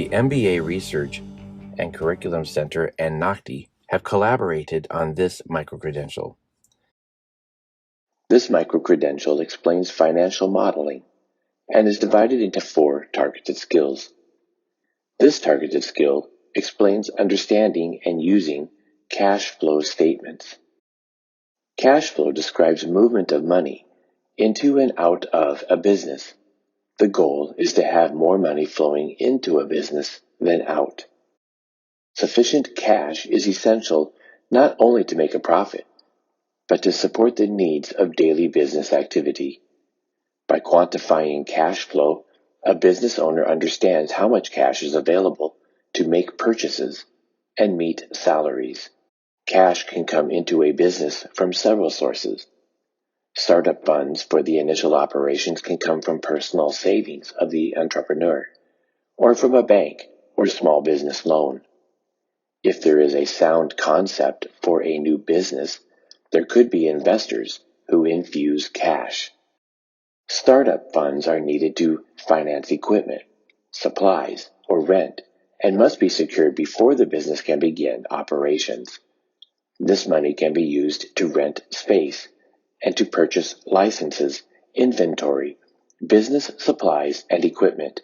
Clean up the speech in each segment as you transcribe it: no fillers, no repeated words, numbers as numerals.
The MBA Research and Curriculum Center and NOCTI have collaborated on this microcredential. This microcredential explains financial modeling and is divided into 4 targeted skills. This targeted skill explains understanding and using cash flow statements. Cash flow describes movement of money into and out of a business. The goal is to have more money flowing into a business than out. Sufficient cash is essential not only to make a profit, but to support the needs of daily business activity. By quantifying cash flow, a business owner understands how much cash is available to make purchases and meet salaries. Cash can come into a business from several sources. Startup funds for the initial operations can come from personal savings of the entrepreneur, or from a bank or small business loan. If there is a sound concept for a new business, there could be investors who infuse cash. Startup funds are needed to finance equipment, supplies, or rent, and must be secured before the business can begin operations. This money can be used to rent space and to purchase licenses, inventory, business supplies, and equipment.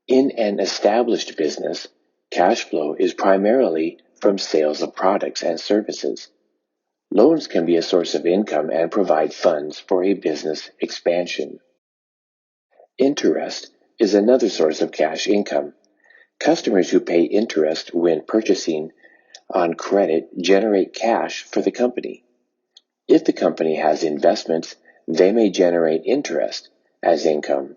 In an established business, cash flow is primarily from sales of products and services. Loans can be a source of income and provide funds for a business expansion. Interest is another source of cash income. Customers who pay interest when purchasing on credit generate cash for the company. If the company has investments, they may generate interest as income.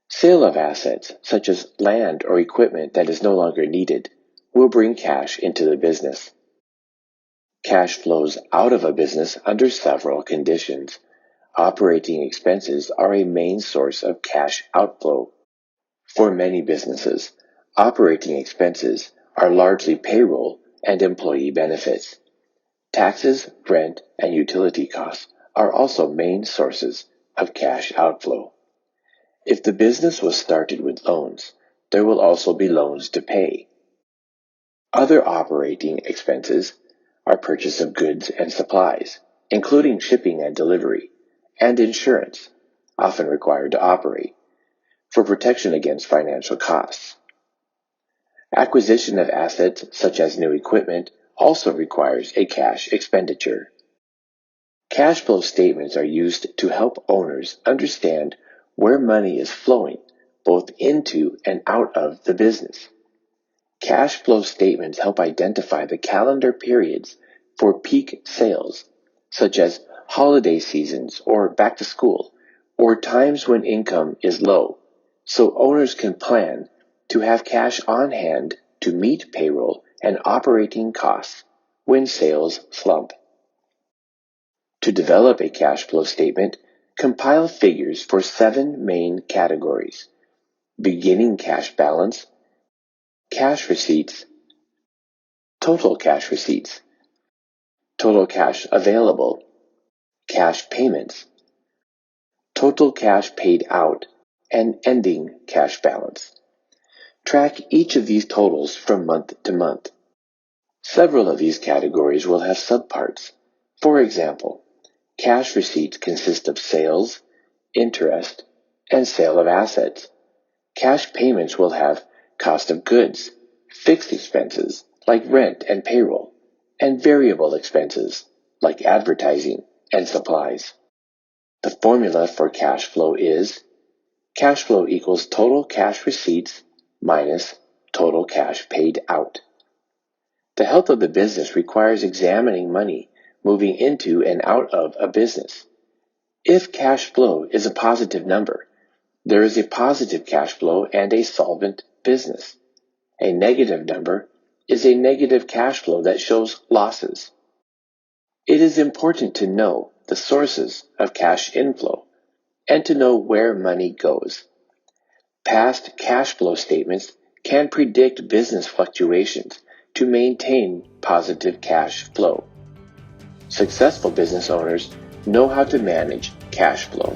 Sale of assets, such as land or equipment that is no longer needed, will bring cash into the business. Cash flows out of a business under several conditions. Operating expenses are a main source of cash outflow. For many businesses, operating expenses are largely payroll and employee benefits. Taxes, rent, and utility costs are also main sources of cash outflow. If the business was started with loans, there will also be loans to pay. Other operating expenses are purchase of goods and supplies, including shipping and delivery, and insurance, often required to operate, for protection against financial costs. Acquisition of assets, such as new equipment, also requires a cash expenditure. Cash flow statements are used to help owners understand where money is flowing, both into and out of the business. Cash flow statements help identify the calendar periods for peak sales, such as holiday seasons or back to school, or times when income is low, so owners can plan to have cash on hand to meet payroll and operating costs when sales slump. To develop a cash flow statement, compile figures for 7 main categories: beginning cash balance, cash receipts, total cash receipts, total cash available, cash payments, total cash paid out, and ending cash balance. Track each of these totals from month to month. Several of these categories will have subparts. For example, cash receipts consist of sales, interest, and sale of assets. Cash payments will have cost of goods, fixed expenses like rent and payroll, and variable expenses like advertising and supplies. The formula for cash flow is cash flow equals total cash receipts minus total cash paid out. The health of the business requires examining money moving into and out of a business. If cash flow is a positive number, there is a positive cash flow and a solvent business. A negative number is a negative cash flow that shows losses. It is important to know the sources of cash inflow and to know where money goes. Past cash flow statements can predict business fluctuations to maintain positive cash flow. Successful business owners know how to manage cash flow.